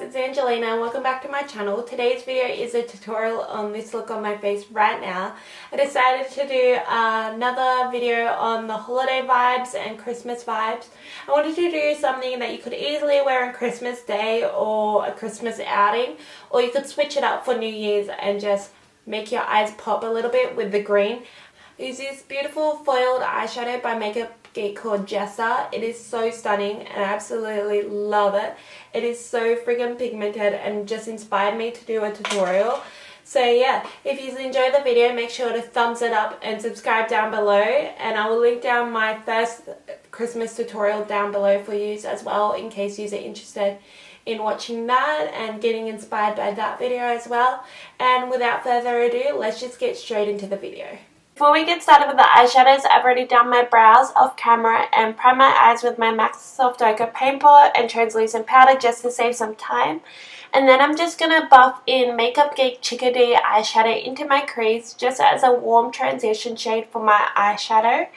it's Angelina and welcome back to my channel. Today's video is a tutorial on this look on my face right now. I decided to do another video on the holiday vibes and Christmas vibes. I wanted to do something that you could easily wear on Christmas Day or a Christmas outing, or you could switch it up for New Year's and just make your eyes pop a little bit with the green. I use this beautiful foiled eyeshadow by Makeup Geek called Jester. It is so stunning and I absolutely love it. It is so friggin' pigmented and just inspired me to do a tutorial. So yeah, if you enjoyed the video, make sure to thumbs it up and subscribe down below, and I will link down my first Christmas tutorial down below for you as well, in case you're interested in watching that and getting inspired by that video as well. And without further ado, let's just get straight into the video. Before we get started with the eyeshadows, I've already done my brows off camera and primed my eyes with my MAC Soft Ochre paint pot and translucent powder just to save some time. And then I'm just going to buff in Makeup Geek Chickadee eyeshadow into my crease just as a warm transition shade for my eyeshadow.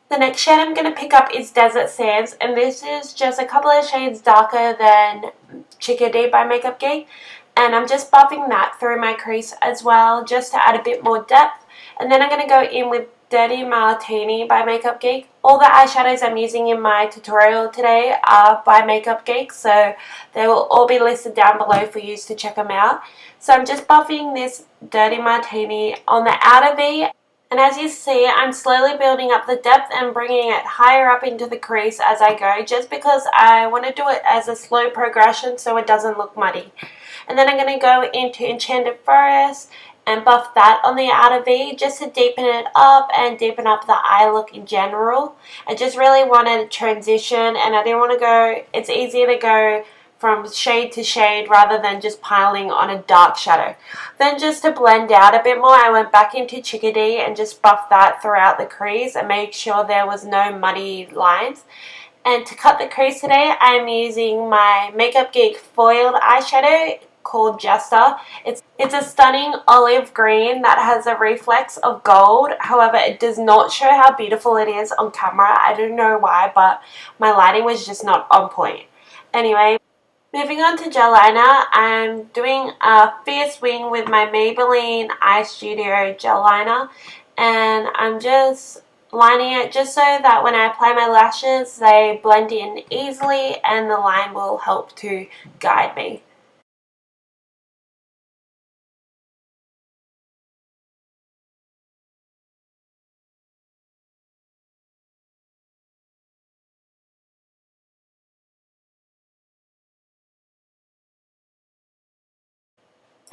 The next shade I'm going to pick up is Desert Sands, and this is just a couple of shades darker than Chickadee by Makeup Geek. And I'm just buffing that through my crease as well just to add a bit more depth. And then I'm going to go in with Dirty Martini by Makeup Geek. All the eyeshadows I'm using in my tutorial today are by Makeup Geek, so they will all be listed down below for you to check them out. So I'm just buffing this Dirty Martini on the outer V. And as you see, I'm slowly building up the depth and bringing it higher up into the crease as I go, just because I want to do it as a slow progression so it doesn't look muddy. And then I'm going to go into Enchanted first and buff that on the outer V just to deepen it up and deepen up the eye look in general. I just really wanted a transition, and I didn't want to go, it's easier to go from shade to shade rather than just piling on a dark shadow. Then just to blend out a bit more, I went back into Chickadee and just buffed that throughout the crease and made sure there was no muddy lines. And to cut the crease today, I'm using my Makeup Geek foiled eyeshadow called Jester. It's a stunning olive green that has a reflex of gold. However, it does not show how beautiful it is on camera. I don't know why, but my lighting was just not on point. Anyway, moving on to Geliner, I'm doing a fierce wing with my Maybelline Eye Studio gel liner, and I'm just lining it just so that when I apply my lashes, they blend in easily and the line will help to guide me.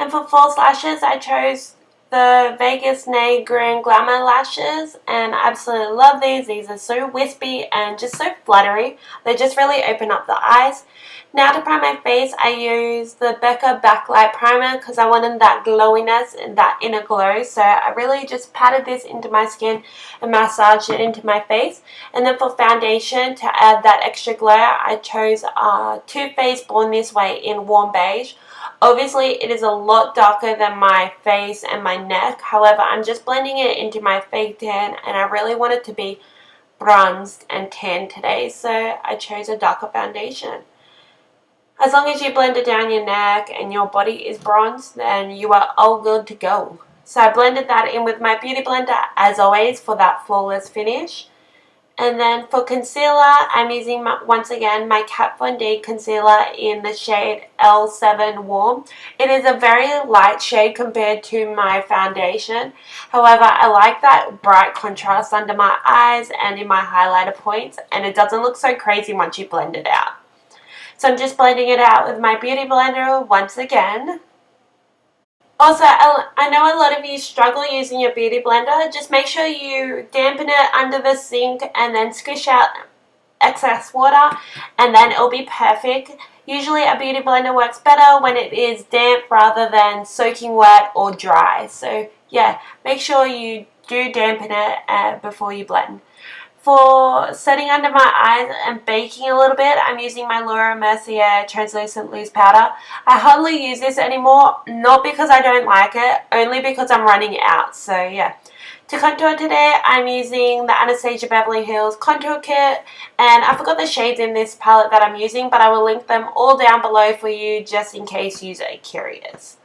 And for false lashes, I chose the Vegas Nay Grand Glamour lashes, and I absolutely love these. These are so wispy and just so fluttery. They just really open up the eyes. Now to prime my face, I use the Becca Backlight primer because I wanted that glowiness and that inner glow. So I really just patted this into my skin and massaged it into my face. And then for foundation, to add that extra glow, I chose Too Faced Born This Way in Warm Beige. Obviously, it is a lot darker than my face and my neck. However, I'm just blending it into my fake tan, and I really want it to be bronzed and tan today, so I chose a darker foundation. As long as you blend it down your neck and your body is bronzed, then you are all good to go. So I blended that in with my beauty blender, as always, for that flawless finish. And then for concealer, I'm using, once again, my Kat Von D concealer in the shade L7 Warm. It is a very light shade compared to my foundation. However, I like that bright contrast under my eyes and in my highlighter points, and it doesn't look so crazy once you blend it out. So I'm just blending it out with my beauty blender once again. Also, I know a lot of you struggle using your beauty blender. Just make sure you dampen it under the sink and then squish out excess water, and then it'll be perfect. Usually a beauty blender works better when it is damp rather than soaking wet or dry. So yeah, make sure you do dampen it before you blend. For setting under my eyes and baking a little bit, I'm using my Mercier translucent loose powder. I hardly use this anymore, not because I don't like it, only because I'm running out. So yeah, To contour today, I'm using the Anastasia Beverly Hills Contour Kit, and I forgot the shades in this palette that I'm using, but I will link them all down below for you just in case you are curious.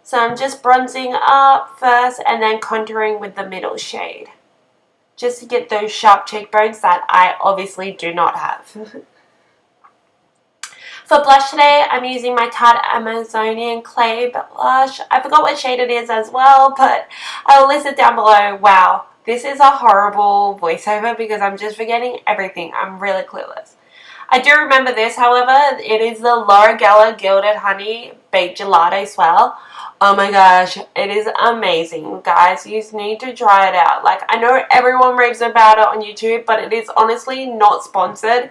So I'm just bronzing up first and then contouring with the middle shade, just to get those sharp cheekbones that I obviously do not have. For blush today, I'm using my Tarte Amazonian Clay blush. I forgot what shade it is as well, but I will list it down below. Wow, this is a horrible voiceover because I'm just forgetting everything. I'm really clueless. I do remember this, however. It is the Laura Geller Gilded Honey Baked Gelato Swirl. Oh my gosh, it is amazing, guys. You need to try it out. Like, I know everyone raves about it on YouTube, but it is honestly not sponsored.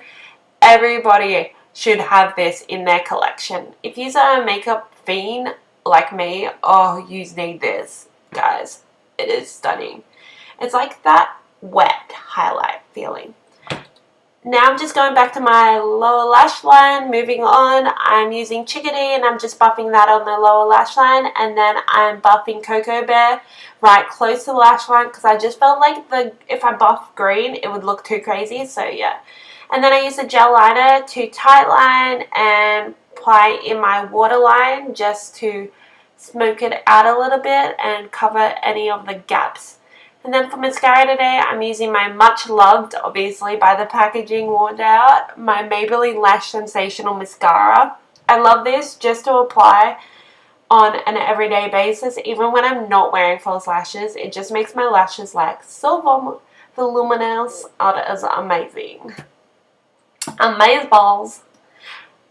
Everybody should have this in their collection. If you're a makeup fiend like me, oh, you need this, guys. It is stunning. It's like that wet highlight feeling. Now I'm just going back to my lower lash line. Moving on, I'm using Chickadee and I'm just buffing that on the lower lash line, and then I'm buffing Cocoa Bear right close to the lash line because I just felt like if I buff green it would look too crazy, so yeah. And then I use a gel liner to tightline and apply in my waterline just to smoke it out a little bit and cover any of the gaps. And then for mascara today, I'm using my much loved, obviously by the packaging worn out, my Maybelline Lash Sensational Mascara. I love this just to apply on an everyday basis, even when I'm not wearing false lashes. It just makes my lashes like so voluminous. Oh, it is amazing. Amazeballs.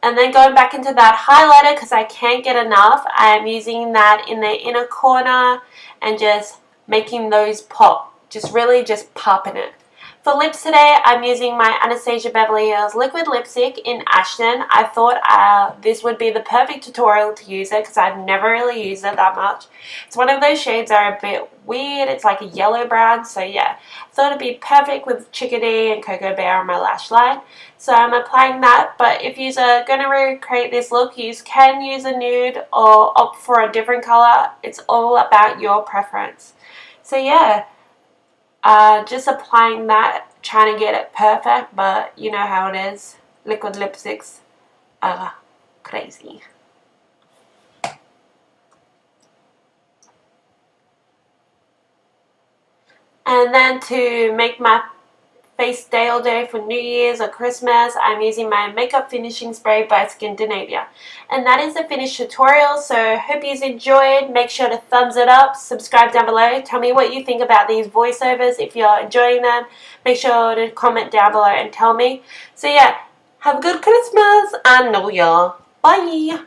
And then going back into that highlighter because I can't get enough, I'm using that in the inner corner and just making those pop, just really just popping it. For lips today, I'm using my Anastasia Beverly Hills liquid lipstick in Ashton. I thought this would be the perfect tutorial to use it because I've never really used it that much. It's one of those shades that are a bit weird. It's like a yellow brown, so yeah. I thought it'd be perfect with Chickadee and Cocoa Bear on my lash line. So I'm applying that, but if you're going to recreate this look, you can use a nude or opt for a different color. It's all about your preference. So yeah. Just applying that, trying to get it perfect, but you know how it is. Liquid lipsticks are crazy. And then to make my face day all day for New Year's or Christmas, I'm using my makeup finishing spray by Skindinavia. And that is the finished tutorial, so hope you enjoyed. Make sure to thumbs it up, subscribe down below, tell me what you think about these voiceovers. If you're enjoying them, make sure to comment down below and tell me. So yeah, have a good Christmas and New Year. Bye!